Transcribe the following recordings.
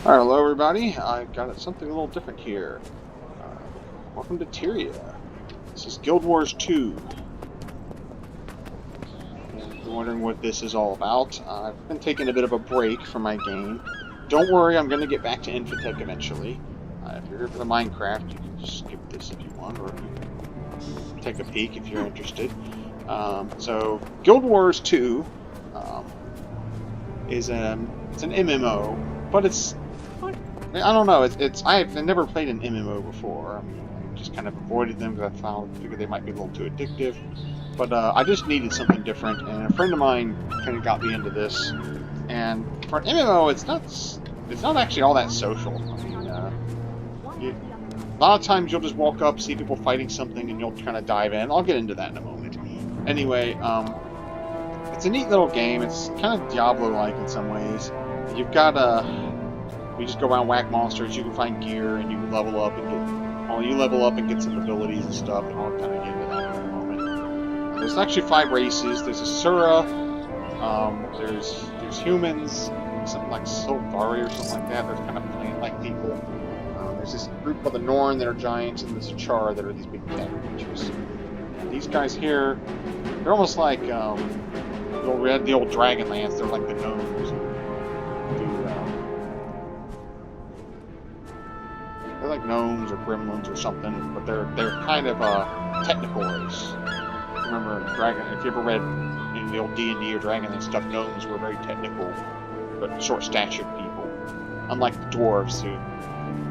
Alright, hello everybody. I've got something a little different here. Welcome to Tyria. This is Guild Wars 2. And if you're wondering what this is all about, I've been taking a bit of a break from my game. Don't worry, I'm going to get back to Infotech eventually. If you're here for the Minecraft, you can just skip this if you want, or take a peek if you're interested. So, Guild Wars 2 is it's an MMO, but it's I don't know. I've never played an MMO before. I mean, I just kind of avoided them because I figured they might be a little too addictive. But I just needed something different, and a friend of mine kind of got me into this. And for an MMO, it's not actually all that social. I mean, a lot of times you'll just walk up, see people fighting something, and you'll kind of dive in. I'll get into that in a moment. Anyway, it's a neat little game. It's kind of Diablo-like in some ways. You've got you just go around, whack monsters. You can find gear, and you can level up and get. Well, you level up and get some abilities and stuff. And I'll kind of get into that in a moment. There's actually 5 races. There's Asura. There's humans. Something like Silvari or something like that. There's kind of plant-like people. There's this group called the Norn that are giants, and there's a Char that are these big cat creatures. And these guys here, they're almost like the old Dragonlance. They're like the gnomes. They're like gnomes or gremlins or something, but they're kind of a technical race. Remember, if you ever read in the old D&D or Dragonlance stuff, gnomes were very technical, but short-statured people. Unlike the dwarves, who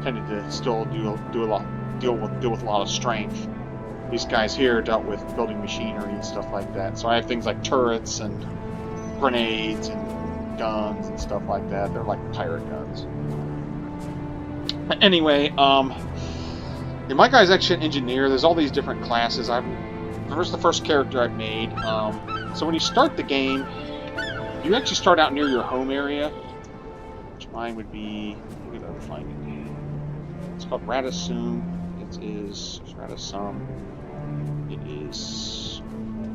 tended to still deal with a lot of strength. These guys here dealt with building machinery and stuff like that. So I have things like turrets and grenades and guns and stuff like that. They're like pirate guns. Anyway, my guy's actually an engineer. There's all these different classes. There's the first character I've made. So when you start the game, you actually start out near your home area, which mine would be. Let me find it. It's called Radisum. It is Radisum. It is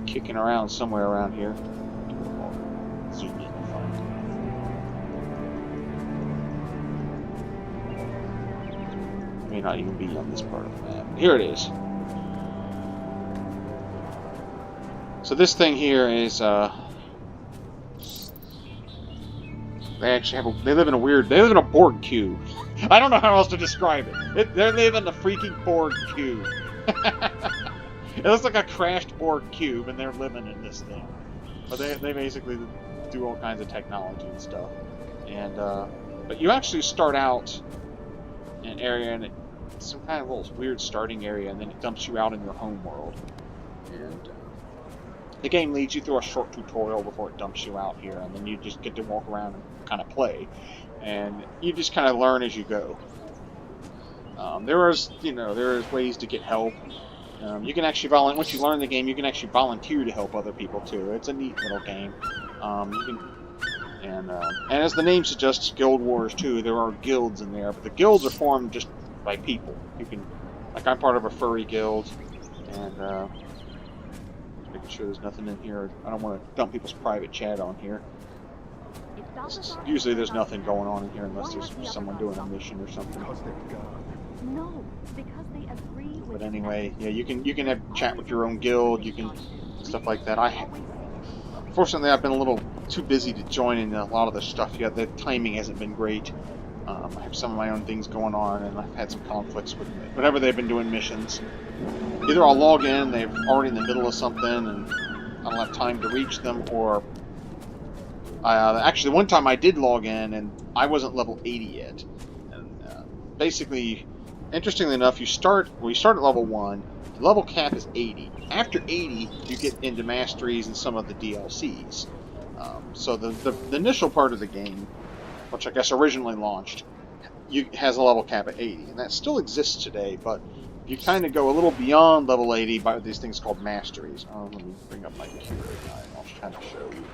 kicking around somewhere around here. Zoom in and find it. May not even be on this part of the map. Here it is. So this thing here is they live in a Borg cube. I don't know how else to describe it. They live in a freaking Borg cube. It looks like a crashed Borg cube, and they're living in this thing. But they basically do all kinds of technology and stuff. And but you actually start out in an area, and it's some kind of little weird starting area, and then it dumps you out in your home world. And the game leads you through a short tutorial before it dumps you out here, and then you just get to walk around and kind of play, and you just kind of learn as you go. There's ways to get help. You can actually once you learn the game, you can actually volunteer to help other people too. It's a neat little game. And as the name suggests, Guild Wars 2, there are guilds in there, but the guilds are formed just by people. You can, like, I'm part of a furry guild, and just making sure there's nothing in here. I don't want to dump people's private chat on here. Usually there's nothing going on in here unless there's someone doing a mission or something. No, because they agree with. But anyway, yeah, you can have chat with your own guild. You can stuff like that. Fortunately, I've been a little too busy to join in a lot of the stuff yet. The timing hasn't been great. I have some of my own things going on, and I've had some conflicts with whenever they've been doing missions. Either I'll log in, they're already in the middle of something, and I don't have time to reach them, or actually one time I did log in, and I wasn't level 80 yet. And basically, interestingly enough, you start at level 1. The level cap is 80. After 80, you get into masteries and some of the DLCs. So the initial part of the game, which I guess originally launched, has a level cap at 80, and that still exists today, but you kind of go a little beyond level 80 by these things called masteries. Let me bring up my computer and I'll kind of show you.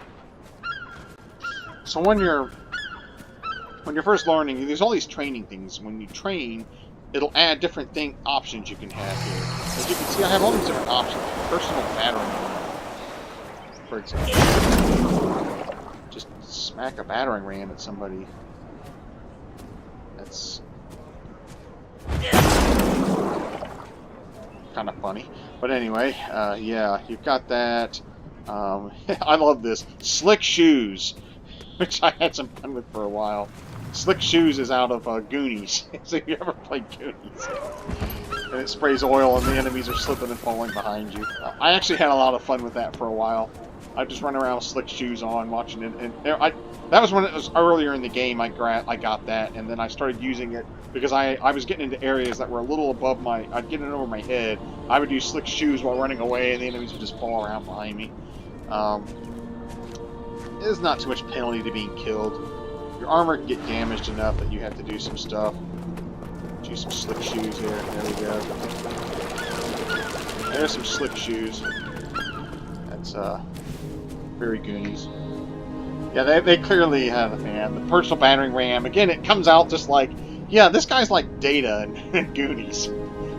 So when you're first learning, there's all these training things. When you train, it'll add different options you can have here. As you can see, I have all these different options. Personal battering, for example. Just smack a battering ram at somebody. That's kind of funny. But anyway, yeah, you've got that. I love this. Slick Shoes, which I had some fun with for a while. Slick Shoes is out of Goonies. So if you ever played Goonies, and it sprays oil and the enemies are slipping and falling behind you. I actually had a lot of fun with that for a while. I'd just run around with Slick Shoes on, watching it, and that was when it was earlier in the game. I got that, and then I started using it because I was getting into areas that were a little above my. I'd get it over my head. I would use Slick Shoes while running away, and the enemies would just fall around behind me. There's not too much penalty to being killed. Your armor can get damaged enough that you have to do some stuff. Do some Slick Shoes here. There we go. There's some Slick Shoes. That's very Goonies. Yeah, they clearly have a fan. The personal battering ram, again, it comes out just like, yeah, this guy's like Data in Goonies.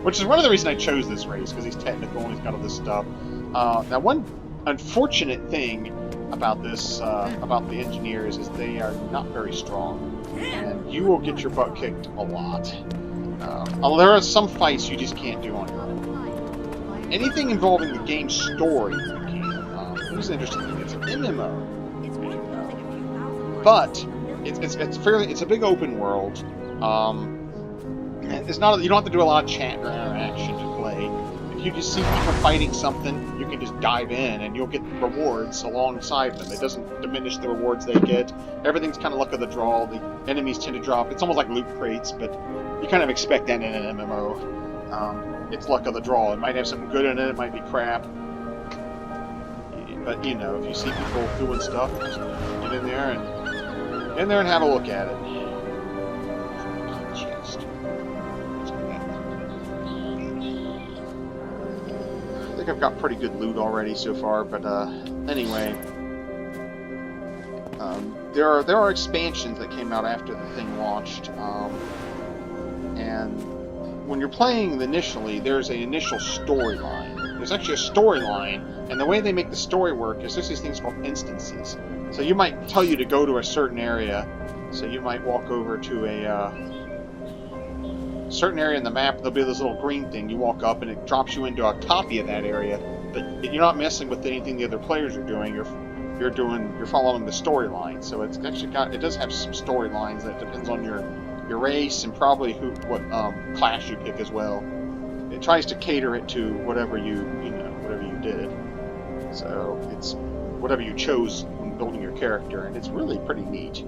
Which is one of the reasons I chose this race, because he's technical and he's got all this stuff. Now, one unfortunate thing about this, about the engineers, is they are not very strong. And you will get your butt kicked a lot. There are some fights you just can't do on your own. Anything involving the game's story, you can. Here's an interesting thing. It's an MMO. But it's a big open world. It's not, you don't have to do a lot of chat or interaction to play. If you just see people fighting something, you can just dive in and you'll get rewards alongside them. It doesn't diminish the rewards they get. Everything's kind of luck of the draw. The enemies tend to drop. It's almost like loot crates, but you kind of expect that in an MMO. It's luck of the draw. It might have something good in it. It might be crap. But you know, if you see people doing stuff, just get in there and have a look at it. I think I've got pretty good loot already so far, but anyway, there are expansions that came out after the thing launched, and when you're playing initially, there's an initial storyline. There's actually a storyline, and the way they make the story work is there's these things called instances. So you might tell you to go to a certain area, so you might walk over to a certain area in the map. There'll be this little green thing. You walk up, and it drops you into a copy of that area. But you're not messing with anything the other players are doing. You're following the storyline. So it's actually it does have some storylines that depends on your race and probably what class you pick as well. It tries to cater it to whatever you did. So it's whatever you chose when building your character, and it's really pretty neat.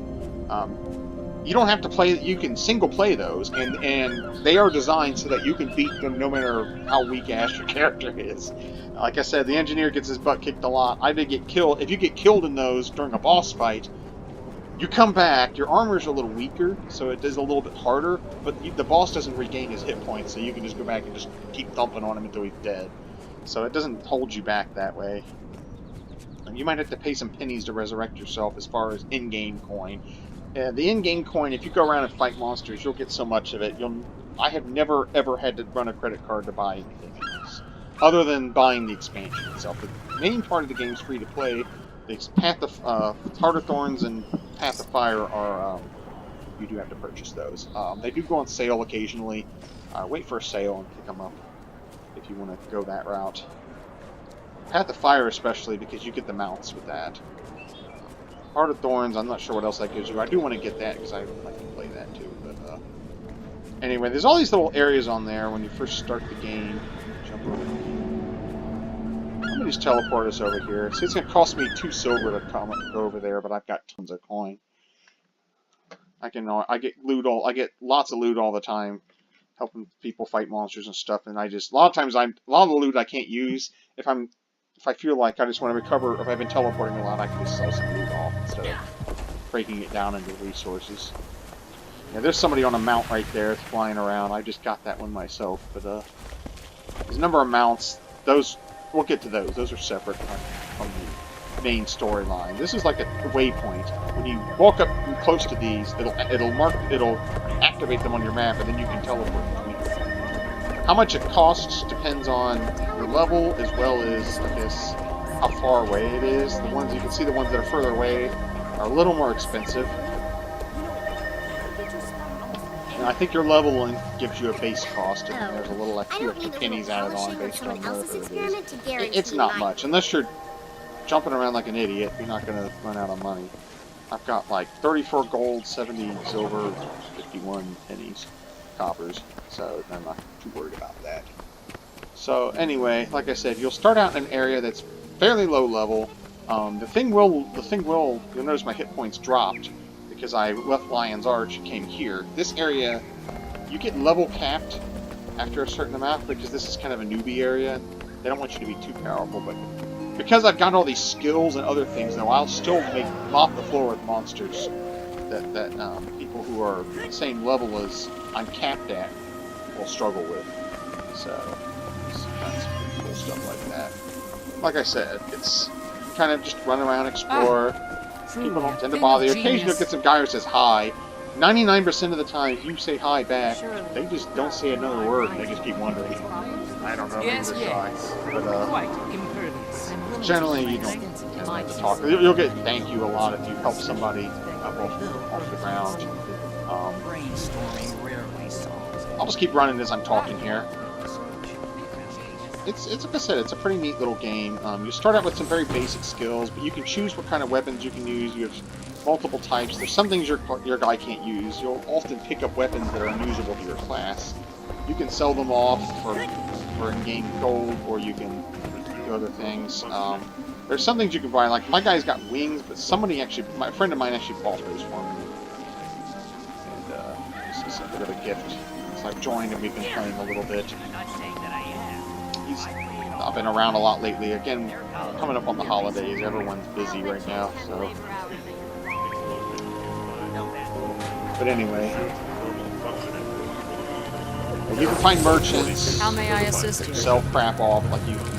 You don't have to play. You can single play those, and they are designed so that you can beat them no matter how weak ass your character is. Like I said, the engineer gets his butt kicked a lot. I did get killed. If you get killed in those during a boss fight, you come back. Your armor's a little weaker, so it is a little bit harder. But the boss doesn't regain his hit points, so you can just go back and just keep thumping on him until he's dead. So it doesn't hold you back that way. You might have to pay some pennies to resurrect yourself as far as in-game coin. The in-game coin, if you go around and fight monsters, you'll get so much of it. I have never, ever had to run a credit card to buy anything else, other than buying the expansion itself. The main part of the game is free to play. The Path of Heart of Thorns and Path of Fire are, you do have to purchase those. They do go on sale occasionally. Wait for a sale and pick them up if you want to go that route. Path of Fire especially, because you get the mounts with that. Heart of Thorns, I'm not sure what else that gives you. I do want to get that because I like to play that too. But anyway, there's all these little areas on there when you first start the game. Jump over. Let me just teleport us over here. See, it's going to cost me 2 silver to go over there, but I've got tons of coin. I get lots of loot all the time, helping people fight monsters and stuff. And a lot of the loot I can't use if I feel like I just want to recover. If I've been teleporting a lot, I can just sell some loot off instead of breaking it down into resources. Yeah, there's somebody on a mount right there that's flying around. I just got that one myself, but there's a number of mounts. We'll get to those. Those are separate from the main storyline. This is like a waypoint. When you walk up close to these, it'll activate them on your map, and then you can teleport between them. How much it costs depends on your level, as well as, I guess, how far away it is. The ones you can see, the ones that are further away, are a little more expensive. And I think your leveling gives you a base cost, and then there's a little I extra don't need a pennies little added on polishing on based someone on else's whatever it is. experiment to guarantee It's not my much, unless you're jumping around like an idiot. You're not going to run out of money. I've got like 34 gold, 70 silver, 51 pennies, coppers, so I'm not too worried about that. So anyway, like I said, you'll start out in an area that's fairly low level. You'll notice my hit points dropped because I left Lion's Arch and came here. This area, you get level capped after a certain amount because this is kind of a newbie area. They don't want you to be too powerful, but because I've got all these skills and other things, though, I'll still mop the floor with monsters that people who are the same level as I'm capped at will struggle with. So that's pretty cool stuff like that. Like I said, it's kind of just run around, explore. People don't tend to bother you. Occasionally you'll get some guy who says hi. 99% of the time, if you say hi back, they just don't say another word and they just keep wondering. I don't know, maybe they're shy. But generally you don't tend to talk. You'll get thank you a lot if you help somebody up off the ground. I'll just keep running as I'm talking here. It's like I said, it's a pretty neat little game. You start out with some very basic skills, but you can choose what kind of weapons you can use. You have multiple types. There's some things your guy can't use. You'll often pick up weapons that are unusable to your class. You can sell them off for in-game gold, or you can do other things. There's some things you can buy, like my guy's got wings, but my friend of mine actually bought those for me. And this is a bit of a gift. So I've joined and we've been playing a little bit. I've been around a lot lately. Again, coming up on the holidays, everyone's busy right now, so. But anyway. You can find merchants. How may I assist you? Sell crap off,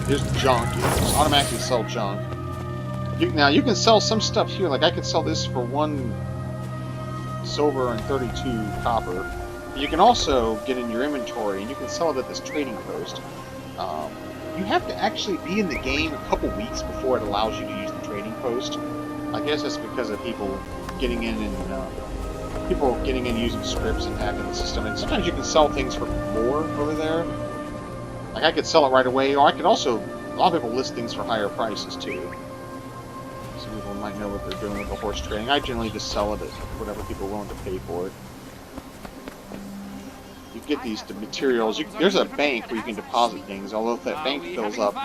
there's junk. You just automatically sell junk. Now, you can sell some stuff here, like I could sell this for 1 silver and 32 copper. You can also get in your inventory, and you can sell it at this trading post. You have to actually be in the game a couple weeks before it allows you to use the trading post. I guess that's because of people getting in using scripts and hacking the system. And sometimes you can sell things for more over there. Like I could sell it right away, or I could also. A lot of people list things for higher prices too. Some people might know what they're doing with the horse trading. I generally just sell it at whatever people are willing to pay for it. You get the materials. There's a bank where you can deposit things. Although if that bank fills up,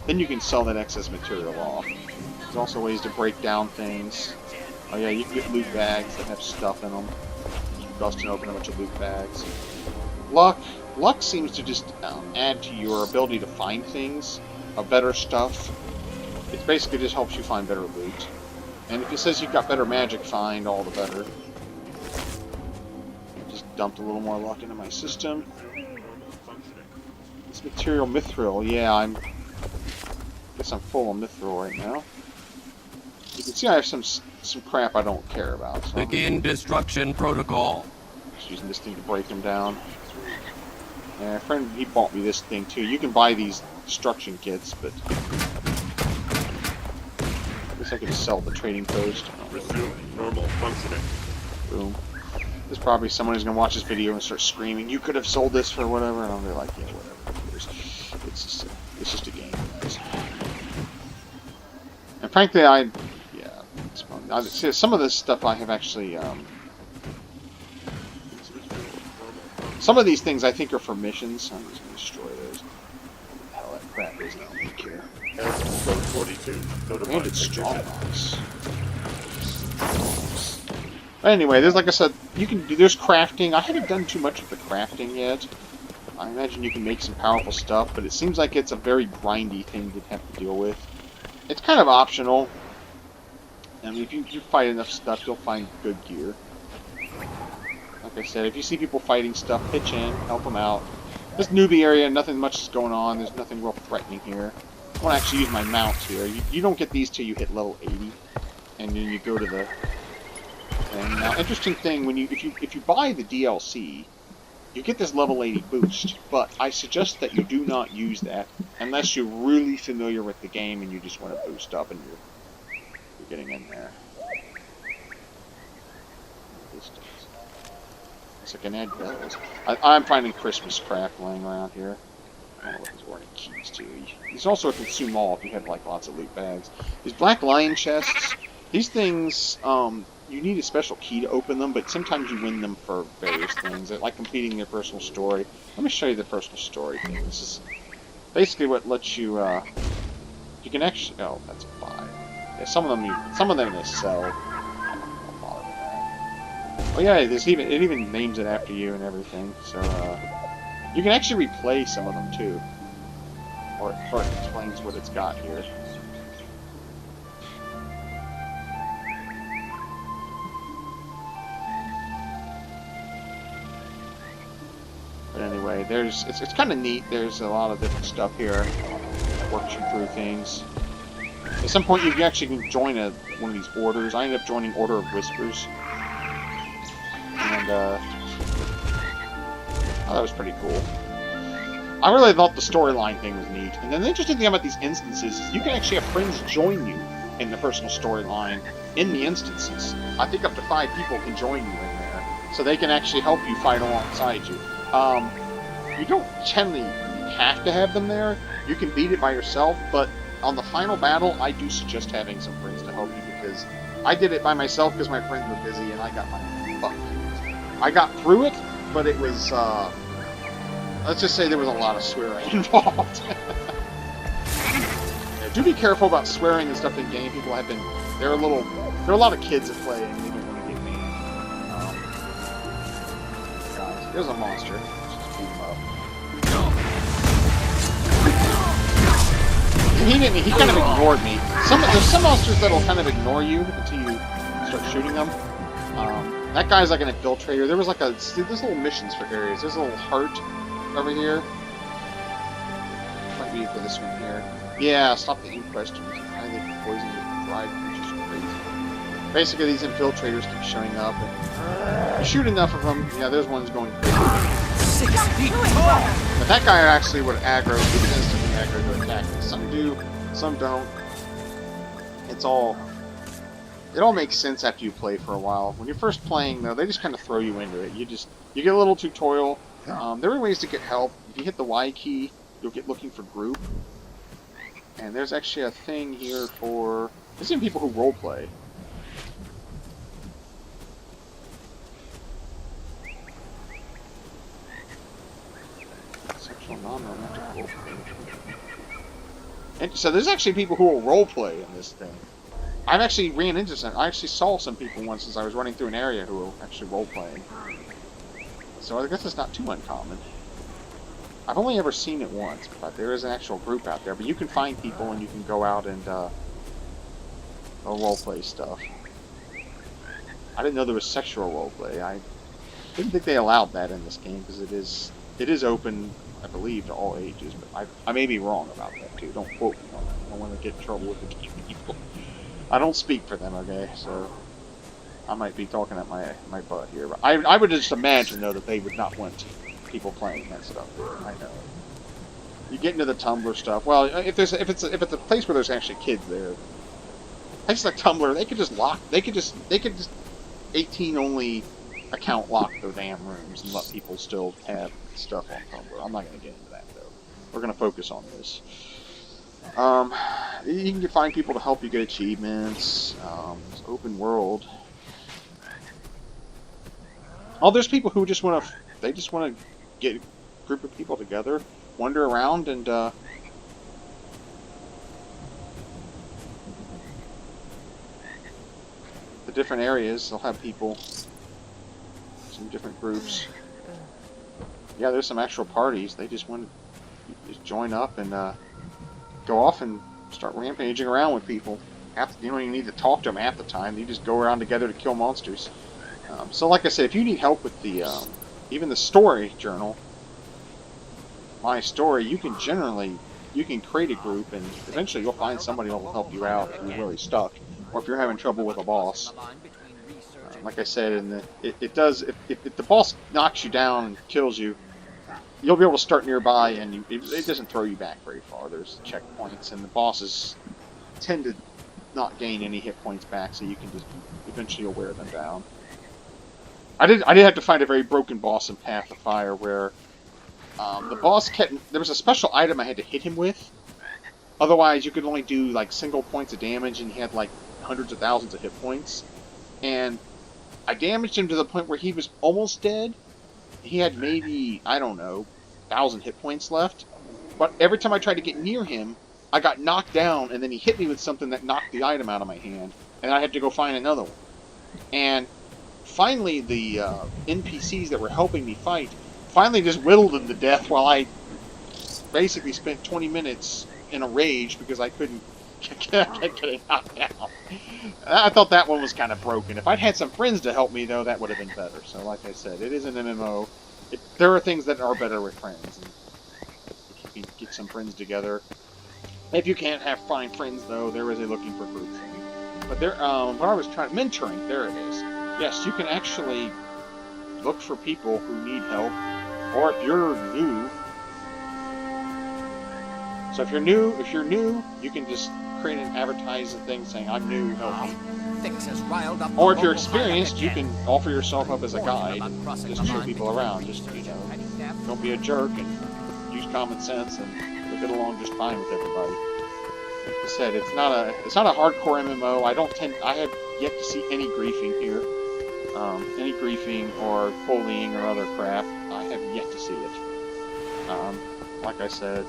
then you can sell that excess material off. There's also ways to break down things. Oh yeah, you can get loot bags that have stuff in them. You bust and open a bunch of loot bags. Luck seems to just add to your ability to find things, better stuff. It basically just helps you find better loot. And if it says you've got better magic find, all the better. Dumped a little more luck into my system. This material mithril, yeah, I guess I'm full of mithril right now. You can see I have some crap I don't care about. So Begin destruction protocol. Just using this thing to break them down. Yeah, a friend, he bought me this thing too. You can buy these destruction kits, but I guess I could just sell the trading post. Resume normal functioning. Boom. There's probably someone who's going to watch this video and start screaming, you could have sold this for whatever, and I'll be like, yeah, whatever. It's just a game, guys. And frankly, it's fun. Some of this stuff I have actually, some of these things I think are for missions, so I'm just going to destroy those. What the hell that crap is, I don't really care. Code 42. And it's strong box. But anyway, like I said, there's crafting. I haven't done too much of the crafting yet. I imagine you can make some powerful stuff, but it seems like it's a very grindy thing to have to deal with. It's kind of optional. I mean, if you fight enough stuff, you'll find good gear. Like I said, if you see people fighting stuff, pitch in, help them out. This newbie area, nothing much is going on. There's nothing real threatening here. I want to actually use my mounts here. You don't get these till you hit level 80, and then you go to the. And now, interesting thing, if you buy the DLC, you get this level 80 boost, but I suggest that you do not use that unless you're really familiar with the game and you just want to boost up and you're getting in there. So I can add bells. I'm finding Christmas crap laying around here. I don't know what he's wearing keys to. He's also a consume all if you have like lots of loot bags. These black lion chests, these things, you need a special key to open them, but sometimes you win them for various things, like completing your personal story. Let me show you the personal story thing. This is basically what lets you, you can actually, oh, that's a 5. Yeah, some of them they sell. Don't bother with that. Oh yeah, there's it even names it after you and everything, so, you can actually replay some of them too. Or it explains what it's got here. But anyway, it's kind of neat. There's a lot of different stuff here that works you through things. At some point, you actually can join one of these orders. I ended up joining Order of Whispers, and oh, that was pretty cool. I really thought the storyline thing was neat. And then the interesting thing about these instances is you can actually have friends join you in the personal storyline in the instances. I think up to 5 people can join you in there, so they can actually help you fight alongside you. You don't generally have to have them there. You can beat it by yourself, but on the final battle, I do suggest having some friends to help you, because I did it by myself because my friends were busy and I got my butt kicked. I got through it, but it was, let's just say there was a lot of swearing involved. Yeah, do be careful about swearing and stuff in game. People have been, there are a lot of kids that play and they don't want to get banned. Guys, there's a monster. Let's just beat him up. He kind of ignored me. There's some monsters that'll kind of ignore you until you start shooting them. That guy's like an infiltrator. There was like there's little missions for areas. There's a little heart over here. Might be for this one here. Yeah, stop the questions. I think poison the drive creatures crazy. Basically, these infiltrators keep showing up, and you shoot enough of them. Yeah, there's one's going crazy. 6 feet tall! But that guy actually would aggro. He can instantly aggro to attack. Some do, some don't. It all makes sense after you play for a while. When you're first playing, though, they just kind of throw you into it. You get a little tutorial. There are ways to get help. If you hit the Y key, you'll get looking for group. And there's actually a thing here for... There's even people who roleplay. Sexual non-romantic roleplay. And so there's actually people who will roleplay in this thing. I've actually ran into some... I actually saw some people once as I was running through an area who were actually roleplaying. So I guess it's not too uncommon. I've only ever seen it once, but there is an actual group out there. But you can find people and you can go out and roleplay stuff. I didn't know there was sexual roleplay. I didn't think they allowed that in this game because it is open, I believe, to all ages. But I may be wrong about that too. Don't quote me on that. I don't want to get in trouble with the game people. I don't speak for them, okay? So I might be talking at my butt here, but I would just imagine though that they would not want people playing that stuff. I know. You get into the Tumblr stuff. Well, if it's a place where there's actually kids there, places like Tumblr, they could just 18 only account lock their damn rooms and let people still have stuff on Tumblr. I'm not going to get into that though. We're going to focus on this. You can find people to help you get achievements. It's open world. Oh, there's people who just want to get a group of people together, wander around, and the different areas. They'll have people, some different groups. Yeah, there's some actual parties. They just want to just join up and go off and start rampaging around with people. You don't even need to talk to them half the time. You just go around together to kill monsters. So like I said, if you need help with the even the story journal, my story, you can create a group and eventually you'll find somebody who will help you out if you're really stuck or if you're having trouble with a boss. Like I said, if the boss knocks you down and kills you, you'll be able to start nearby and it doesn't throw you back very far. There's checkpoints and the bosses tend to not gain any hit points back, so you can just eventually you'll wear them down. I did have to find a very broken boss in Path of Fire where the boss kept... There was a special item I had to hit him with. Otherwise, you could only do, like, single points of damage, and he had, like, hundreds of thousands of hit points. And I damaged him to the point where he was almost dead. He had maybe, I don't know, 1,000 hit points left. But every time I tried to get near him, I got knocked down, and then he hit me with something that knocked the item out of my hand. And I had to go find another one. And finally, the NPCs that were helping me fight finally just whittled him to death while I basically spent 20 minutes in a rage because I couldn't get it knocked down. I thought that one was kind of broken. If I'd had some friends to help me, though, that would have been better. So, like I said, it is an MMO. There are things that are better with friends. And if you can get some friends together. If you can't find friends, though, there is a looking for group thing. But there, what I was trying, mentoring, there it is. Yes, you can actually look for people who need help, or if you're new. So if you're new, you can just create an advertising thing saying, "I'm new, help me." Or if you're experienced, you can offer yourself up as a guide, just show people around. Just, you know, don't be a jerk and use common sense, and you'll get along just fine with everybody. Like I said, it's not a hardcore MMO. I have yet to see any griefing here. Any griefing or bullying or other crap. I have yet to see it. Like I said,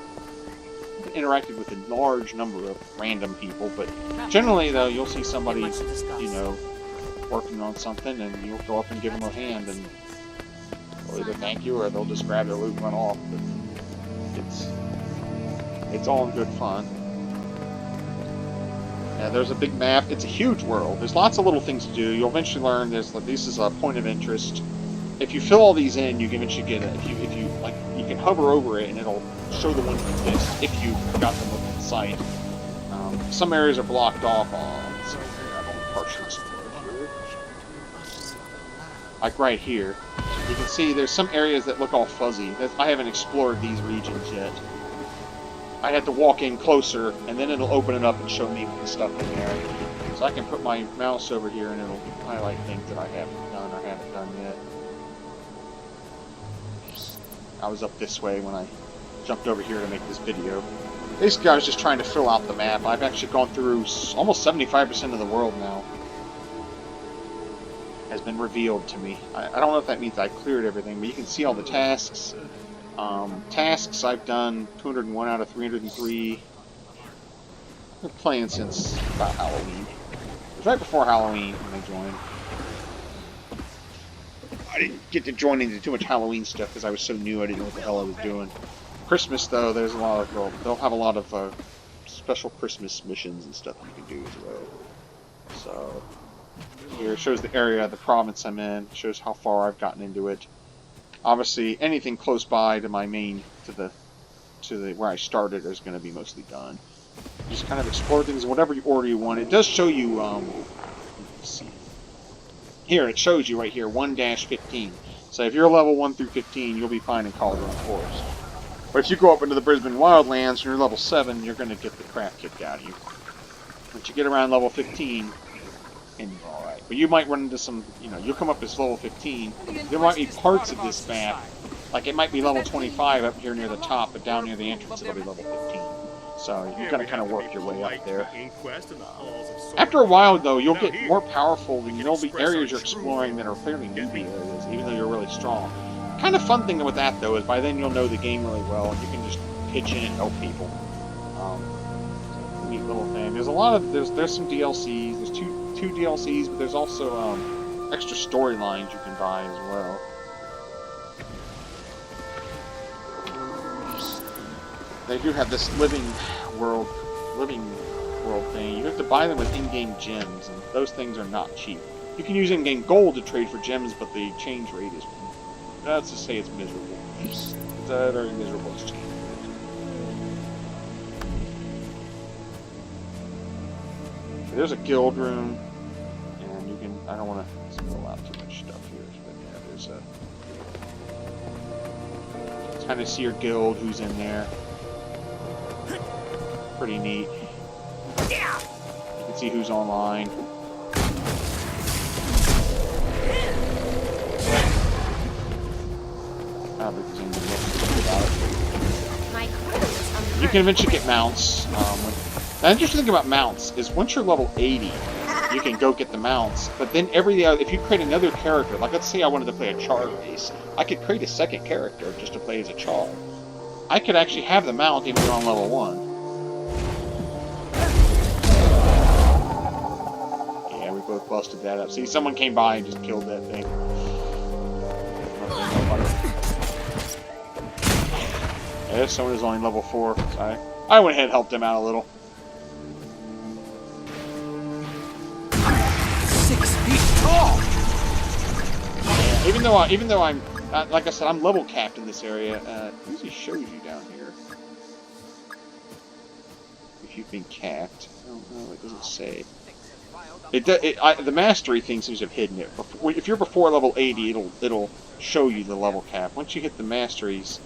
I've interacted with a large number of random people, but generally, though, you'll see somebody, you know, working on something, and you'll go up and give them a hand, and they'll either thank you or they'll just grab their loot and run off. But it's all in good fun. Yeah, there's a big map. It's a huge world. There's lots of little things to do. You'll eventually learn this is a point of interest. If you fill all these in, you can eventually get it. If you like, you can hover over it and it'll show the ones you missed if you got them within sight. Some areas are blocked off on. So I've only partially explored here. Like right here, you can see there's some areas that look all fuzzy. I haven't explored these regions yet. I had to walk in closer, and then it'll open it up and show me the stuff in there. So I can put my mouse over here, and it'll highlight things that I haven't done or haven't done yet. I was up this way when I jumped over here to make this video. Basically, I was just trying to fill out the map. I've actually gone through almost 75% of the world now. Has been revealed to me. I don't know if that means I cleared everything, but you can see all the tasks. Tasks I've done 201 out of 303. I've been playing since about Halloween. It was right before Halloween when I joined. I didn't get to join into too much Halloween stuff because I was so new I didn't know what the hell I was doing. Christmas, though, there's a lot of, they'll have a lot of special Christmas missions and stuff you can do as well. So here it shows the area, the province I'm in, it shows how far I've gotten into it. Obviously, anything close by to my main, to the where I started is going to be mostly done. Just kind of explore things in whatever order you want. It does show you, let's see. Here, it shows you right here, 1-15. So if you're level 1 through 15, you'll be fine in Cauldron Forest. But if you go up into the Brisbane Wildlands and you're level 7, you're going to get the crap kicked out of you. Once you get around level 15, and you're alright. But you might run into some, you know, you'll come up as level 15. There might be parts of this map, like it might be level 25 up here near the top, but down near the entrance it'll be level 15. So you gotta kind of work your way up there. After a while, though, you'll get more powerful, and there'll be areas you're exploring that are fairly newbie areas, even though you're really strong. Kind of fun thing with that, though, is by then you'll know the game really well, and you can just pitch in and help people. Neat little thing. There's a lot of there's some DLCs. There's two DLCs, but there's also extra storylines you can buy as well. They do have this living world thing. You have to buy them with in-game gems, and those things are not cheap. You can use in-game gold to trade for gems, but the change rate is, let's just say, it's miserable. It's a very miserable exchange. There's a guild room, and you can, I don't want to spill out too much stuff here, but yeah, there's a, kind of see your guild, who's in there. Pretty neat. You can see who's online. don't think there's anything else to do about it. My crew is on the You can eventually get mounts. The interesting thing about mounts is once you're level 80, you can go get the mounts. But then if you create another character, like let's say I wanted to play a Char race, I could create a second character just to play as a Char. I could actually have the mount even on level 1. Yeah, we both busted that up. See, someone came by and just killed that thing. Yeah, someone is only level 4. So I went ahead and helped him out a little. 6 feet tall. Yeah, even though I'm like I said, I'm level capped in this area. It usually shows you down here if you've been capped. I don't know. It doesn't say. The mastery thing seems to have hidden it. If you're before level 80, it'll show you the level cap. Once you hit the masteries,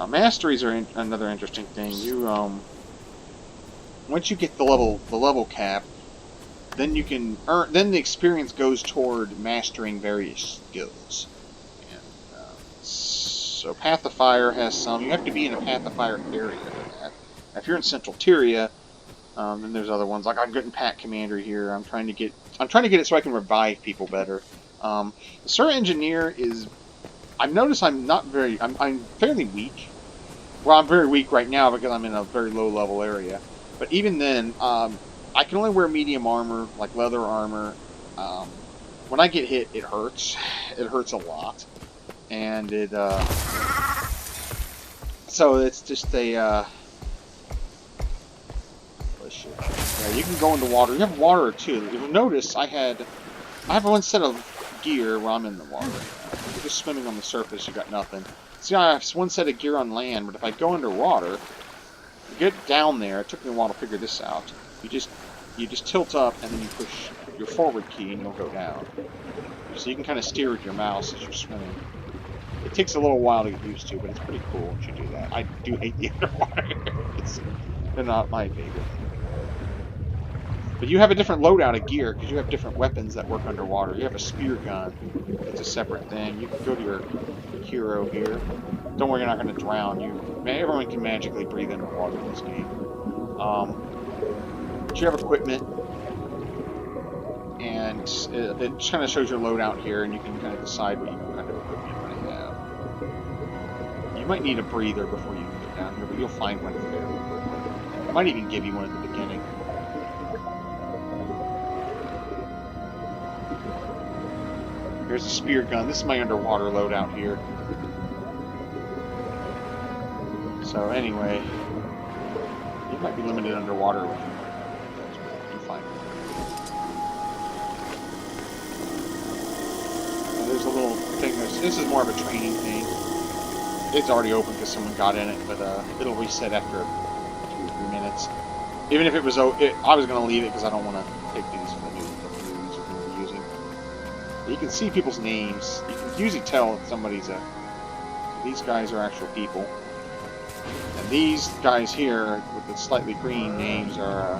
masteries are another interesting thing. You once you get the level cap, then you can earn. Then the experience goes toward mastering various skills. And, so Path of Fire has some. You have to be in a Path of Fire area for that. Now, if you're in Central Tyria, then there's other ones. Like I'm getting Pack Commander here. I'm trying to get it so I can revive people better. The Sir Engineer is. I've noticed I'm fairly weak. Well, I'm very weak right now because I'm in a very low level area. But even then, I can only wear medium armor, like leather armor. When I get hit, it hurts. It hurts a lot. And it, so it's just a, yeah, you can go into water. You have water too. You'll notice I have one set of gear while I'm in the water. If you're just swimming on the surface, you got nothing. See, I have one set of gear on land, but if I go underwater, get down there. It took me a while to figure this out. You just tilt up and then you push your forward key and you'll go down. So you can kind of steer with your mouse as you're swimming. It takes a little while to get used to, but it's pretty cool once you do that. I do hate the underwater. They're not my favorite. But you have a different loadout of gear because you have different weapons that work underwater. You have a spear gun. It's a separate thing. You can go to your hero here. Don't worry, you're not going to drown. Everyone can magically breathe underwater in this game. But you have equipment. And it just kind of shows your loadout here, and you can kind of decide what kind of equipment you want to have. You might need a breather before you get down here, but you'll find one fairly quickly. It might even give you one at the beginning. Here's a spear gun. This is my underwater loadout here. So anyway, you might be limited underwater with you find it. There's a little thing. This is more of a training thing. It's already open because someone got in it, but it'll reset after 2 or 3 minutes. Even if it was, I was going to leave it because I don't want to take these for the news we're going to be using. But you can see people's names. You can usually tell if somebody's these guys are actual people. And these guys here with the slightly green names are.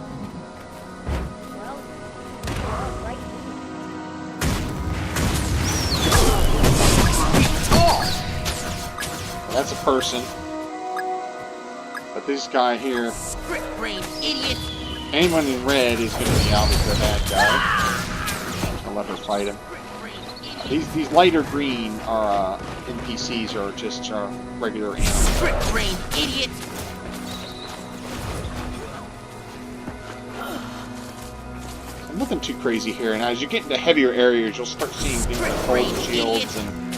That's a person. But this guy here, anyone in red is going to be obviously a bad guy. I'm going to let us fight him. These lighter green are NPCs or just regular animals. Brick-brain idiot! Nothing too crazy here, and as you get into heavier areas, you'll start seeing things like golden shields and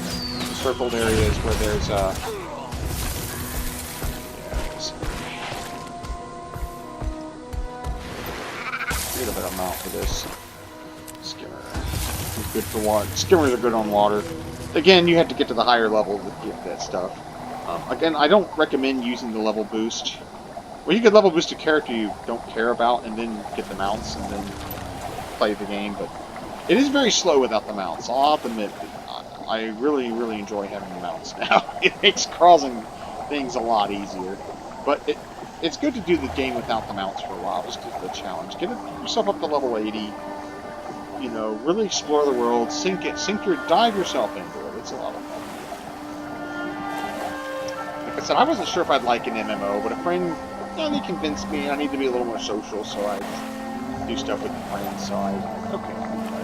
circled areas where there's get a better mount for this skimmer. It's good for water. Skimmers are good on water. Again, you have to get to the higher level to get that stuff. Again, I don't recommend using the level boost. Well, you could level boost a character you don't care about and then get the mounts and then play the game, but it is very slow without the mounts. I'll have to admit, I really enjoy having the mounts now. It makes crossing things a lot easier. But it's good to do the game without the mounts for a while, just as a challenge. Get yourself up to level 80. You know, really explore the world, dive yourself into it. It's a lot of fun. I said, I wasn't sure if I'd like an MMO, but a friend, they convinced me I need to be a little more social, so I do stuff with friends, so I was like, okay, I'll try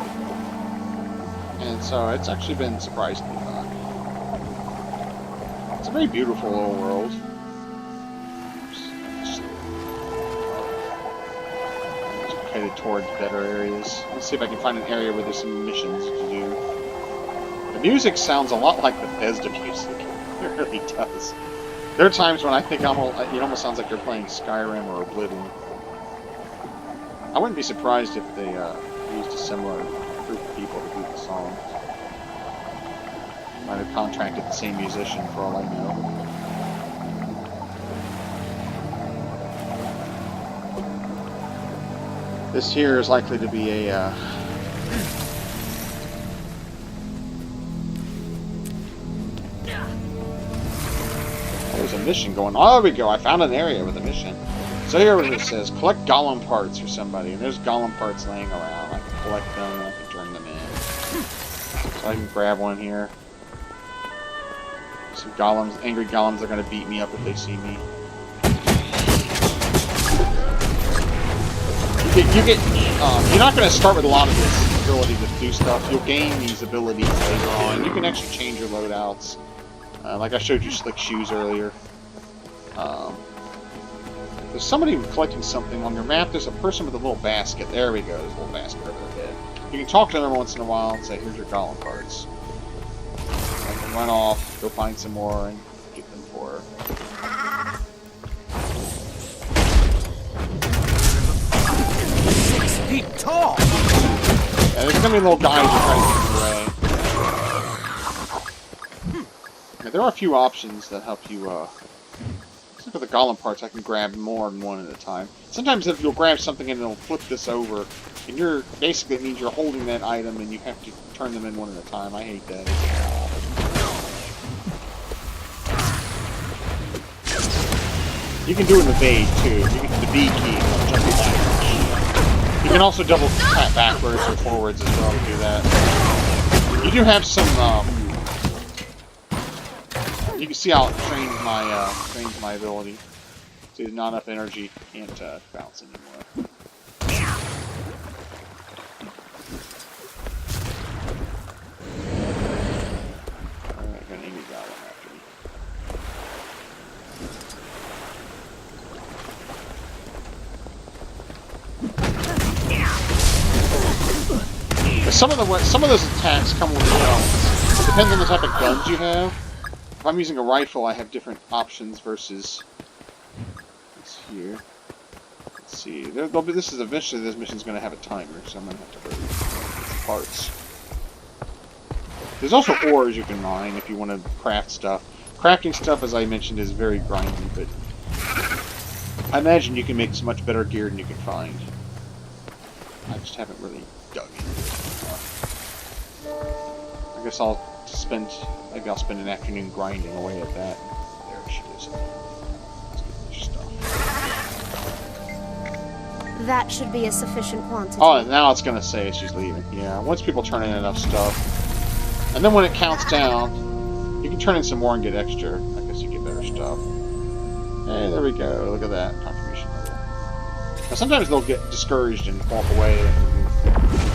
it. And so it's actually been surprisingly fun. It's a very beautiful little world. Headed towards better areas. Let's see if I can find an area where there's some missions to do. The music sounds a lot like Bethesda music. It really does. There are times when I think it almost sounds like they're playing Skyrim or Oblivion. I wouldn't be surprised if they used a similar group of people to do the song. Might have contracted the same musician for all I know. This here is likely to be a there's a mission going on. Oh, there we go. I found an area with a mission. So here it says, collect golem parts for somebody. And there's golem parts laying around. I can collect them and I can turn them in. So I can grab one here. Some golems, angry golems are going to beat me up if they see me. You're not going to start with a lot of this ability to do stuff. You'll gain these abilities later on. You can actually change your loadouts. Like I showed you slick shoes earlier. There's somebody collecting something on your map. There's a person with a little basket. There we go. There's a little basket over their head. You can talk to them every once in a while and say, here's your golem parts. I can run off, go find some more, and get them for her. 6 feet tall! Yeah, there's gonna be little guys that try to get in the way. Yeah, there are a few options that help you, except for the golem parts, I can grab more than one at a time. Sometimes if you'll grab something and it'll flip this over, and you're, basically it means you're holding that item and you have to turn them in one at a time. I hate that. You can do an evade too. You can hit the B key and jump backwards. You can also double tap backwards or forwards as well to do that. You do have some. You can see how it trains my ability. See, there's not enough energy. Can't bounce anymore. Alright, got an angry goblin after me. Some of those attacks come with guns. It depends on the type of guns you have. If I'm using a rifle, I have different options versus. It's here. Let's see. This is eventually this mission's going to have a timer, so I'm going to have to hurry. Get parts. There's also ores you can mine if you want to craft stuff. Crafting stuff, as I mentioned, is very grindy, but I imagine you can make so much better gear than you can find. I just haven't really dug into it. I guess maybe I'll spend an afternoon grinding away at that. There she is. Let's get this stuff. That should be a sufficient quantity. Oh, now it's gonna say she's leaving. Yeah, once people turn in enough stuff. And then when it counts down, you can turn in some more and get extra. I guess you get better stuff. Hey, there we go. Look at that. Contribution level. Now sometimes they'll get discouraged and walk away and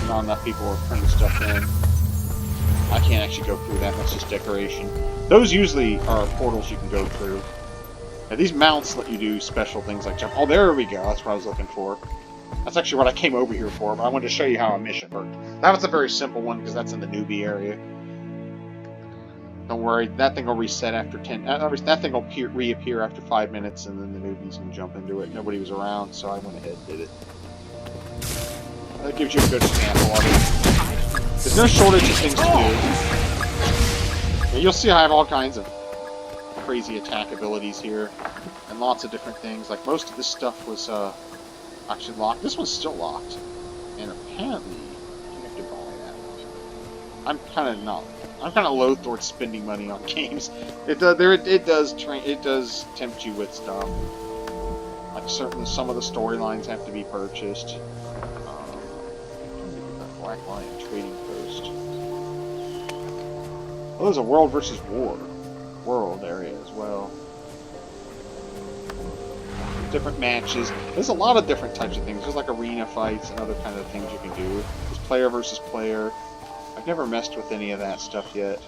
not enough people are turning stuff in. I can't actually go through that, that's just decoration. Those usually are portals you can go through. Now, these mounts let you do special things like jump. Oh, there we go, that's what I was looking for. That's actually what I came over here for, but I wanted to show you how a mission worked. That was a very simple one, because that's in the newbie area. Don't worry, that thing will reset after 10... that thing will reappear after 5 minutes, and then the newbies can jump into it. Nobody was around, so I went ahead and did it. That gives you a good example of it. There's no shortage of things to do. Yeah, you'll see I have all kinds of crazy attack abilities here. And lots of different things. Like, most of this stuff was actually locked. This one's still locked. And apparently, you have to buy that one. I'm kind of loath towards spending money on games. It does tempt you with stuff. Like, certainly some of the storylines have to be purchased. Black Lion Trading Post. Oh, there's a World versus War world area as well. different matches. There's a lot of different types of things. There's like arena fights and other kind of things you can do. There's player versus player. I've never messed with any of that stuff yet.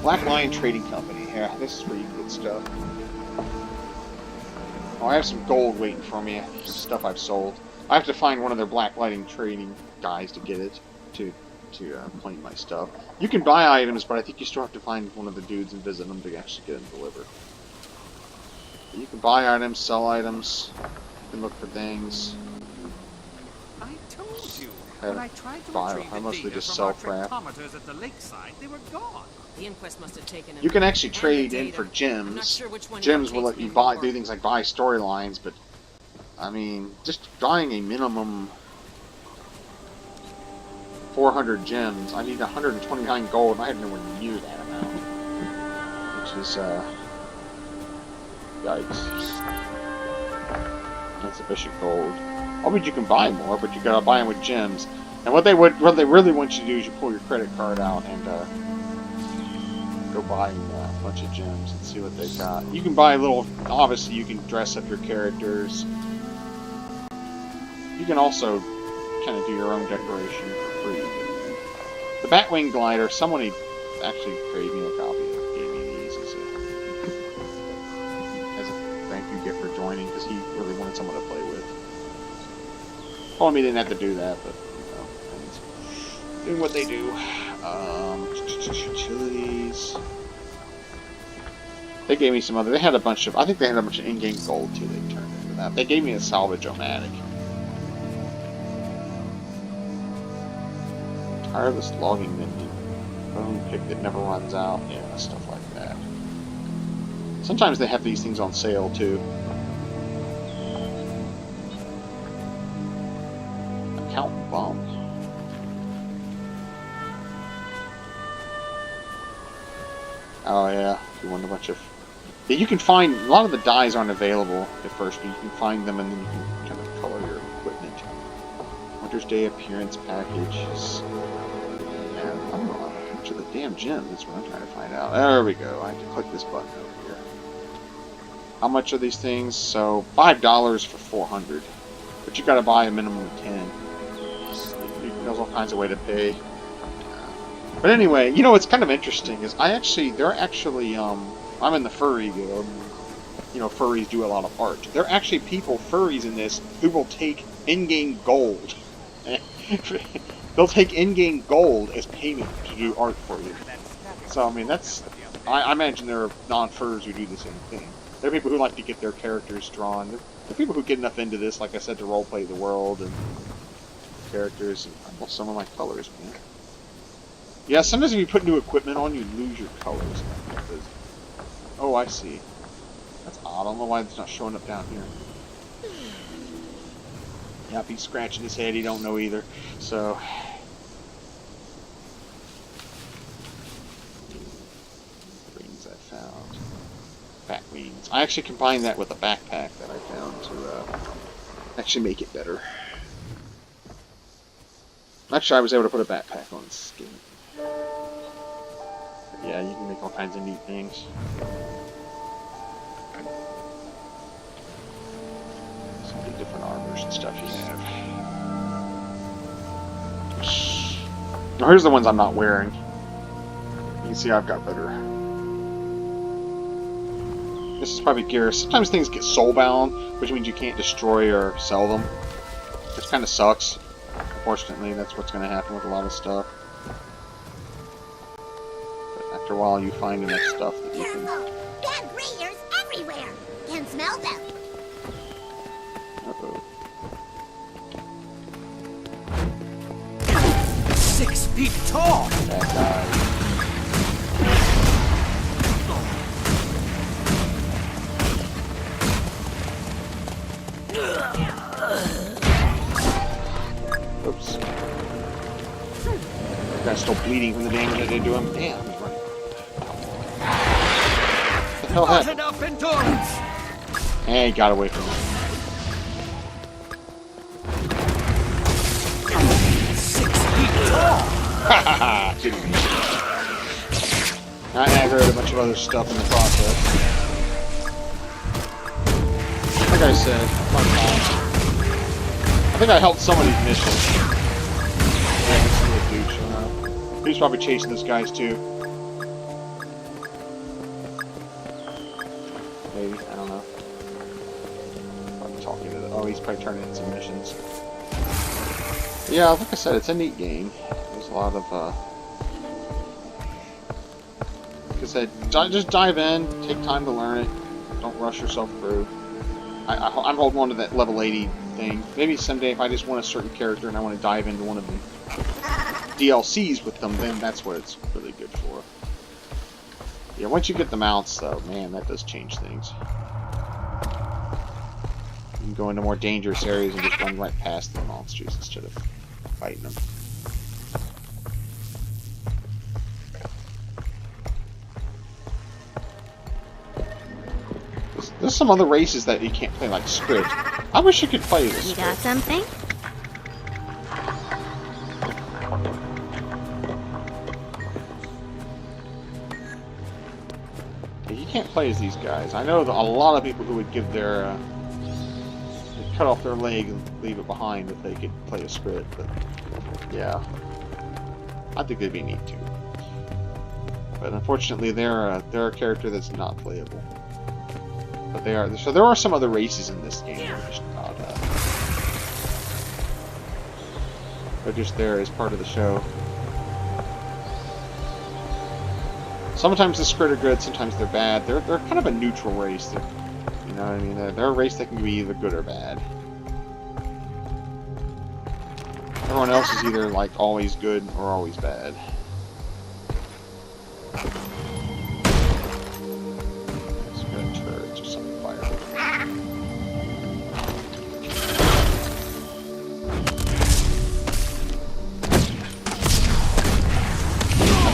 Black Lion Trading Company. Yeah, this is pretty good stuff. Oh, I have some gold waiting for me. Stuff I've sold. I have to find one of their Black Lighting trading guys to get it to claim my stuff. You can buy items, but I think you still have to find one of the dudes and visit them to actually get them delivered. But you can buy items, sell items. You can look for things. I told you. I When I tried to buy- retrieve I the mostly data just from sell our crap. spectrometers at the lakeside, they were gone. The inquest must have taken You can actually and the trade in data. for I'm not gems. sure which one Gems will irritates let you me buy more. do things like buy storylines, but I mean, just buying a minimum 400 gems, I need 129 gold, and I have nowhere near that amount. Which is, yikes. That's sufficient gold. I mean, you can buy more, but you gotta buy them with gems. And what they really want you to do is you pull your credit card out and, go buy a bunch of gems and see what they've got. You can buy little, obviously you can dress up your characters. You can also kind of do your own decoration for free. The Batwing Glider, someone actually created me a copy and gave me these as a thank you gift for joining, because he really wanted someone to play with. Told me he didn't have to do that, but, you know, things, doing what they do. Utilities. They gave me some other, they had a bunch of, I think they had a bunch of in-game gold too they turned into that. They gave me a salvage-o-matic. Tireless logging minion. Bone pick that never runs out. Yeah, stuff like that. Sometimes they have these things on sale too. Account bump. Oh yeah, if you want a bunch of... Yeah, you can find... A lot of the dyes aren't available at first, but you can find them and then you can kind of color your equipment. Winter's Day appearance packages. And I don't know how much of the damn gem is what I'm trying to find out. There we go. I have to click this button over here. How much are these things? So, $5 for 400. But you gotta buy a minimum of 10. There's all kinds of way to pay. But anyway, you know what's kind of interesting is they're actually, I'm in the furry guild. You know, furries do a lot of art. There are actually furries in this, who will take in-game gold. They'll take in-game gold as payment to do art for you. So, I mean, I imagine there are non-furries who do the same thing. There are people who like to get their characters drawn. There are people who get enough into this, like I said, to roleplay the world and characters. And well, some of my colors, man. Yeah, sometimes if you put new equipment on, you lose your colors. Oh, I see. That's odd. I don't know why it's not showing up down here. Yep, he's scratching his head. He don't know either. So... Wings I found. Bat wings. I actually combined that with a backpack that I found to actually make it better. Actually, I was able to put a backpack on his skin. But yeah, you can make all kinds of neat things. Some of the different armors and stuff you have. Now here's the ones I'm not wearing. You can see I've got better. This is probably gear. Sometimes things get soulbound, which means you can't destroy or sell them. Which kind of sucks. Unfortunately, that's what's going to happen with a lot of stuff. But after a while, you find enough stuff that you can... Bad breeders everywhere! Can smell them! Uh-oh. 6 feet tall! That guy. Oops. That guy's still bleeding from the damage I did to him. Damn, he's running. What the hell Not happened? enough endurance! And he got away from me. 6 feet tall! Hahaha! Didn't mean to. I aggravated a bunch of other stuff in the process. like I said, fun time. I think I helped some of these missions. Yeah, I can see the dude showing up. He's probably chasing those guys too. Maybe, I don't know. Probably talking to the, oh, he's probably turning in some missions. Yeah, like I said, it's a neat game. There's a lot of, like I said, just dive in, take time to learn it. Don't rush yourself through. I'm holding on to that level 80 thing. Maybe someday if I just want a certain character and I want to dive into one of the DLCs with them, then that's what it's really good for. Yeah, once you get the mounts, though, man, that does change things. You can go into more dangerous areas and just run right past the monsters instead of fighting them. There's some other races that you can't play, like Squid. I wish you could play this. You got something? You can't play as these guys. I know that a lot of people who would give their they'd cut off their leg and leave it behind if they could play a Squid, but yeah, I think they'd be neat too. But unfortunately, they're a character that's not playable. But they are. So there are some other races in this game. They're just not. They're just there as part of the show. Sometimes the Squid are good. Sometimes they're bad. They're kind of a neutral race. You know what I mean? They're a race that can be either good or bad. Everyone else is either like always good or always bad.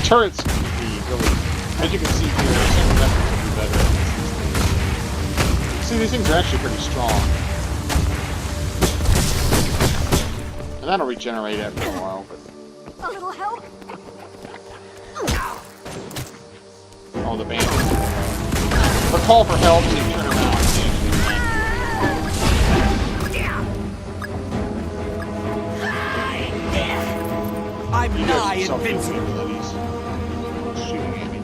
Turrets can be really, as you can see here, some weapons will be better against these things. See, these things are actually pretty strong. And that'll regenerate after a while, but... A little help? Oh, the bandits. But call for help and you turn around and I'm you nigh guys have invincible. abilities. Shooting at me.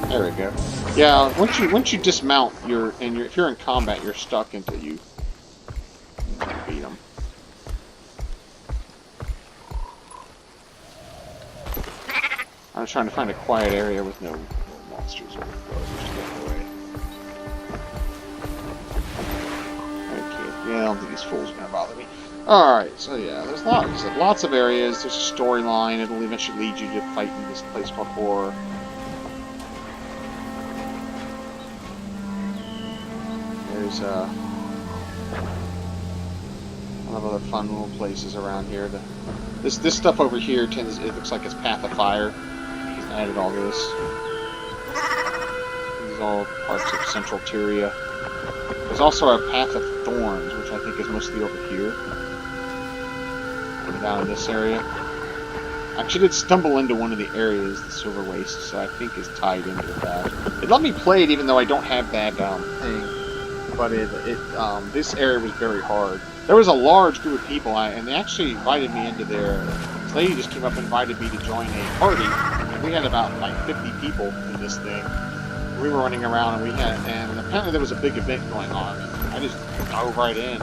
There we go. Yeah, once you dismount, if you're in combat, you're stuck until you beat them. I'm trying to find a quiet area with no monsters or okay, yeah, I don't think these fools are gonna bother me. Alright, so yeah, there's lots of areas, there's a storyline, it'll eventually lead you to fight in this place called Horror. There's a lot of other fun little places around here. This stuff over here it looks like it's Path of Fire. He's added all this. These are all parts of Central Tyria. There's also a Path of Thorns, which I think is mostly over here. And down in this area. I actually did stumble into one of the areas, the Silver Waste, so I think is tied into that. It let me play it even though I don't have that thing. But this area was very hard. There was a large group of people, and they actually invited me into their... This lady just came up and invited me to join a party. And we had about like 50 people in this thing. We were running around, and apparently there was a big event going on. I just dove right in.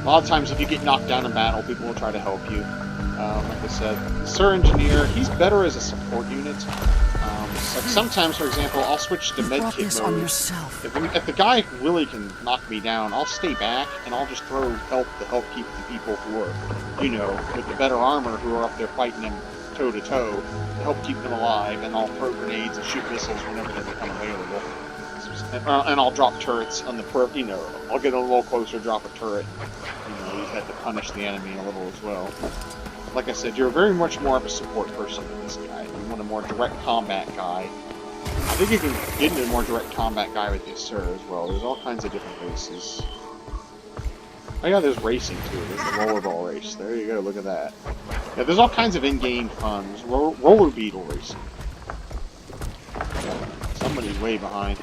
A lot of times, if you get knocked down in battle, people will try to help you. Like I said, Sir Engineer, he's better as a support unit. Like sometimes, for example, I'll switch to medkit mode. If the guy really can knock me down, I'll stay back and I'll just throw help to help keep the people who are, you know, with the better armor who are up there fighting them toe to toe to help keep them alive. And I'll throw grenades and shoot missiles whenever they become available. And I'll drop turrets on the you know, I'll get a little closer, drop a turret. You know, you have to punish the enemy a little as well. Like I said, you're very much more of a support person than this guy. You want a more direct combat guy. I think you can get into a more direct combat guy with this Sir as well. There's all kinds of different races. Oh yeah, there's racing too. There's the rollerball race. There you go. Look at that. Yeah, there's all kinds of in-game fun. There's roller beetle racing. Somebody's way behind.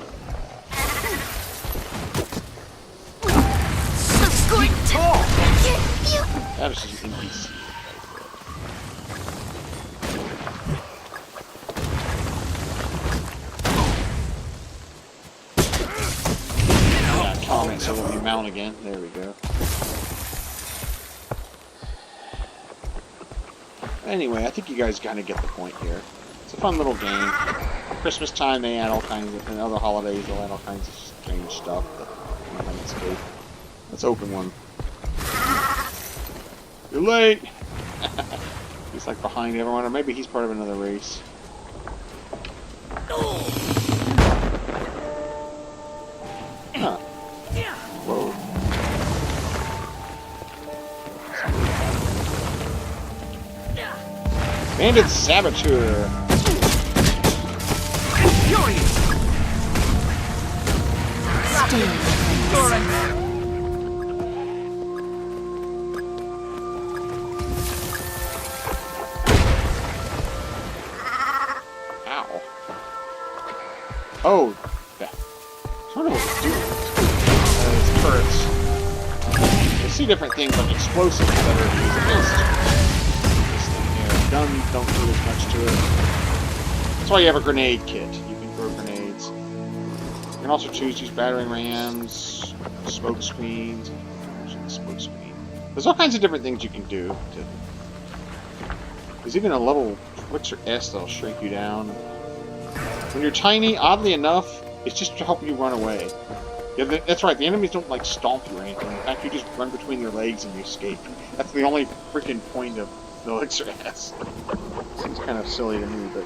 That is just an NPC. Yeah, comment so that we mount again. There we go. Anyway, I think you guys kind of get the point here. It's a fun little game. Christmas time, they add all kinds of, and other holidays, they'll add all kinds of strange stuff that you might escape. Let's open one. You're late! He's like behind everyone, or maybe he's part of another race. Huh. Whoa. Bandit Saboteur! Ow. Oh, yeah. I don't know what it's doing. It's turrets. You see different things like explosives that are used against this thing here. Guns don't do as much to it. That's why you have a grenade kit. You can throw grenades. You can also choose to use battering rams, smoke screens. Smoke screen. There's all kinds of different things you can do. There's even a level, what's your S that'll shrink you down. When you're tiny, oddly enough, it's just to help you run away. Yeah, that's right, the enemies don't like stomp you or anything. In fact, you just run between their legs and you escape. That's the only freaking point of the elixir S. Seems kind of silly to me, but...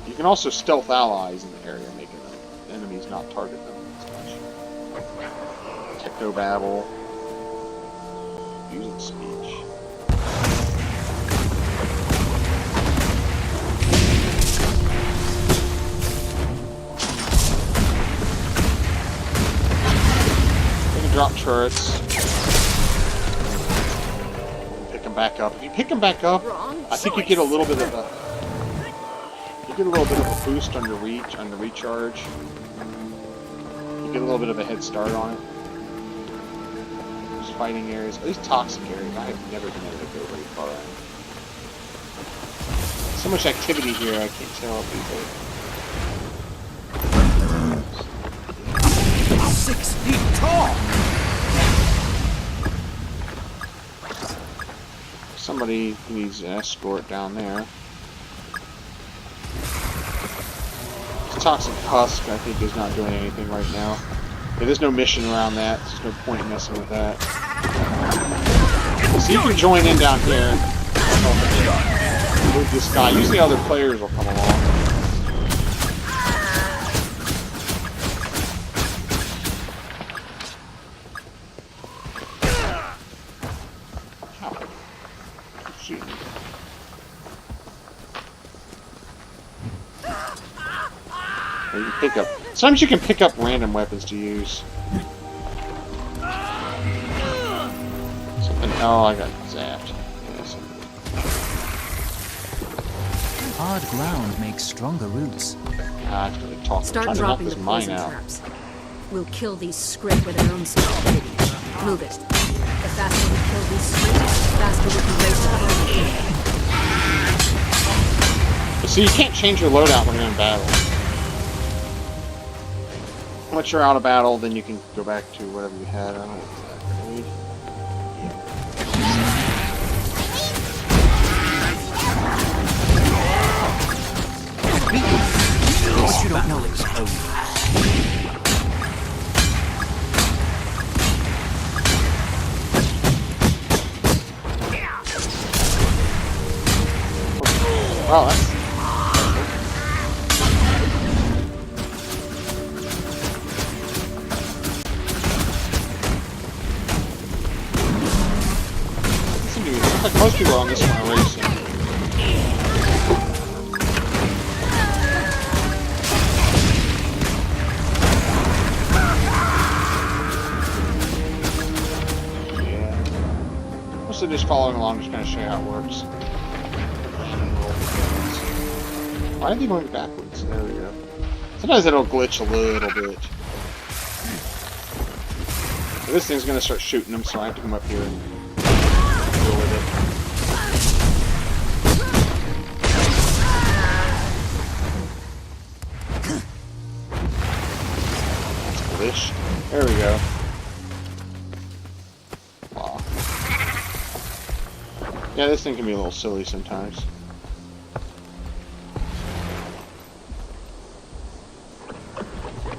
You can also stealth allies in the area, making the enemies not target them as much. Technobabble. Using speech. They can drop turrets. Pick them back up. If you pick them back up, I think you get a little bit of a... You get a little bit of a boost on your reach, on the recharge. You get a little bit of a head start on it. There's fighting areas, at least toxic areas. I have never been able to go very far in. So much activity here, I can't tell people. 6 feet tall! Somebody needs an escort down there. This toxic husk, I think, is not doing anything right now. Yeah, there's no mission around that. There's no point in messing with that. So you can join in down here. Move this guy. Usually other players will come along. Shoot. Or you can pick up. Sometimes you can pick up random weapons to use. Something. Oh, I got zapped. Yeah, Hard ground makes stronger roots. I have to really talk. Start I'm trying dropping to the knock this poison mine out. traps. We'll kill these script with their own stupidity. Move it. The faster we kill these script, the faster we can raise the power. So you can't change your loadout when you're in battle. Once you're out of battle, then you can go back to whatever you had. I don't know exactly. What you don't know is Wow, that's... Looks like most people on this one are racing. just following along, just kind of show you how it works. Why are they going backwards? There we go. Sometimes it'll glitch a little bit. So this thing's gonna start shooting them, so I have to come up here and deal with it. That's glitch. There we go. Wow. Yeah, this thing can be a little silly sometimes.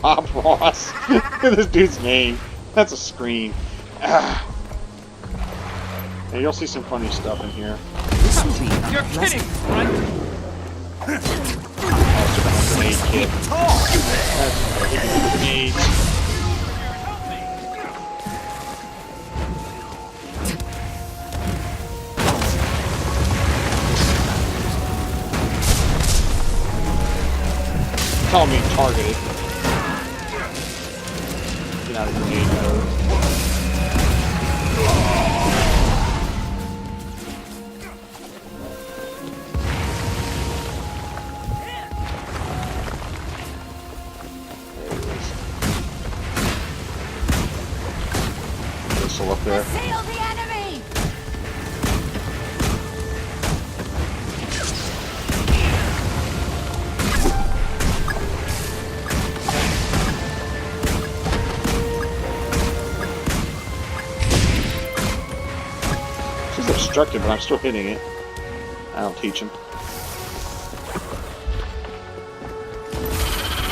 Bob Ross. Look at this dude's name. That's a screen. Ah. Yeah, you'll see some funny stuff in here. This will be You're kidding, right? Oh, grenade kit. That's grenades. Tell me targeted. Get out of grenade mode. There it is. Missile up there. Assail the enemy! She's obstructed, but I'm still hitting it. I don't teach him.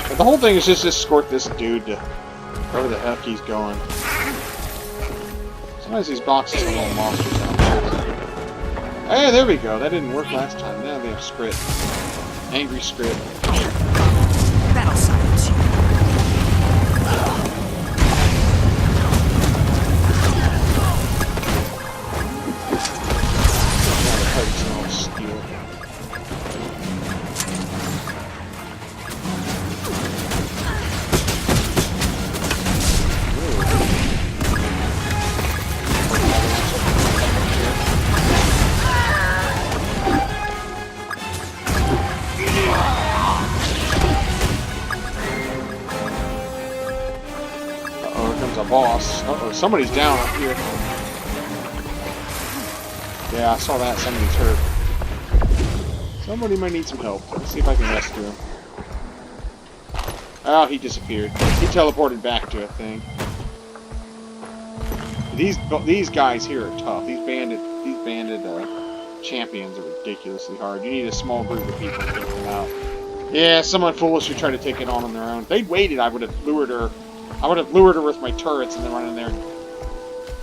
But the whole thing is just escort this dude to wherever the heck he's going. Sometimes these boxes have little monsters out there. Hey, there we go. That didn't work last time. Now they have script. Angry script. That'll silence you. A boss. Uh-oh, somebody's down up here. Yeah, I saw that. Somebody's hurt. Somebody might need some help. Let's see if I can rescue him. Oh, he disappeared. He teleported back to a thing. These guys here are tough. These bandit champions are ridiculously hard. You need a small group of people to take them out. Yeah, someone foolish who tried to take it on their own. If they'd waited, I would have lured her. I would have lured her with my turrets and then run in there and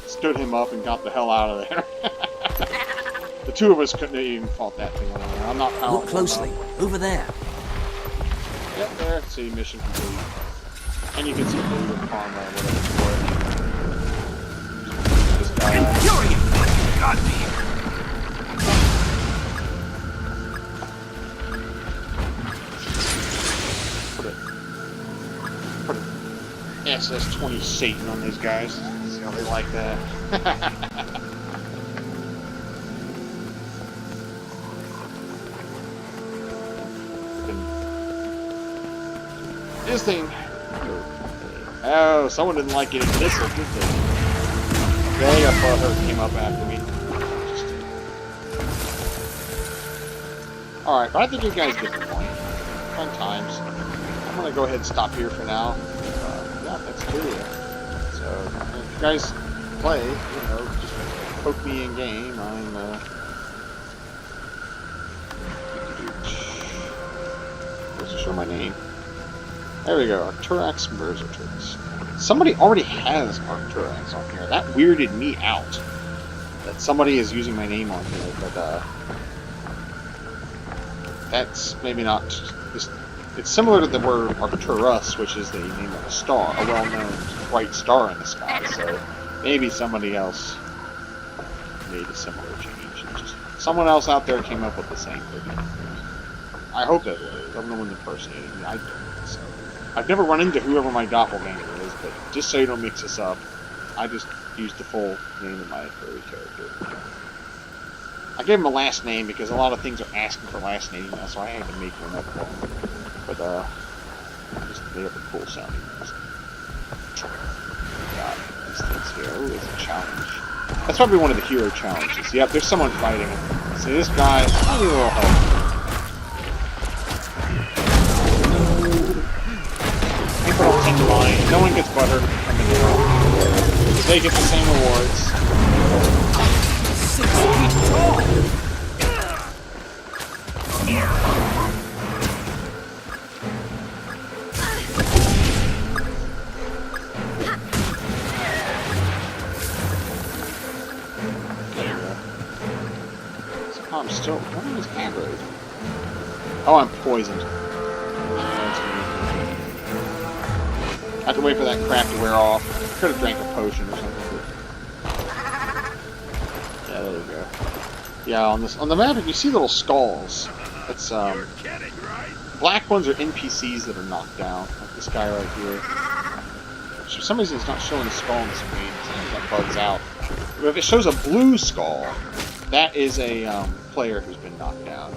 stood him up and got the hell out of there. The two of us couldn't have even fought that thing. I'm not powerful. Look closely. enough. Over there. Yep, there. See, mission complete. And you can see blue with karma or whatever for it. This guy. Infuriate! Got me! Put it. SS-20 Satan on these guys. See how they like that. This thing. Oh, someone didn't like it in this one, did they? They got butthurt came up after me. Alright, but I think you guys get the point. Fun times. I'm gonna go ahead and stop here for now. Yeah, that's cool. So, if you guys play, just poke me in game. I'm, let's show my name. There we go, Arturax Berserkers. Somebody already has Arturax on here. That weirded me out. That somebody is using my name on here, but, that's maybe not... It's similar to the word Arcturus, which is the name of a star, a well-known bright star in the sky, so maybe somebody else made a similar change. Just someone else out there came up with the same thing. I hope that was. I'm the one impersonating me. I don't, so. I've never run into whoever my doppelganger is, but just so you don't mix this up, I just used the full name of my furry character. I gave him a last name because a lot of things are asking for last names now, so I had to make one up. But I just made up a cool sounding. Got these things here. Oh, there's a challenge. That's probably one of the hero challenges. Yep, there's someone fighting him. See, this guy, I need a little help. People don't take the line. No one gets butter from the hero. They get the same rewards. 6 feet tall! Somehow I'm still... What is aggroed? Oh, I'm poisoned. I have to wait for that crap to wear off. I could have drank a potion or something. Yeah, there we go. Yeah, on the map, if you see little skulls, it's black ones are NPCs that are knocked down, like this guy right here. Which for some reason it's not showing a skull on the screen, sometimes that bugs out. But if it shows a blue skull, that is a player who's been knocked down.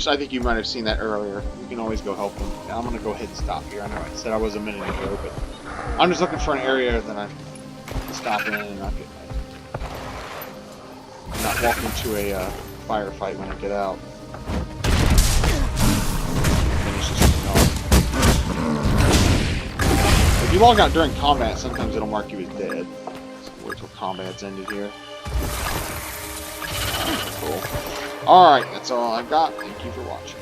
I think you might have seen that earlier. You can always go help them. I'm going to go ahead and stop here. I know I said I was a minute ago, but I'm just looking for an area that I can stop in and not get not walk into a firefight when I get out. Finish this thing off. If you log out during combat, sometimes it'll mark you as dead. So wait till combat's ended here. Cool. Alright, that's all I've got. Thank you for watching.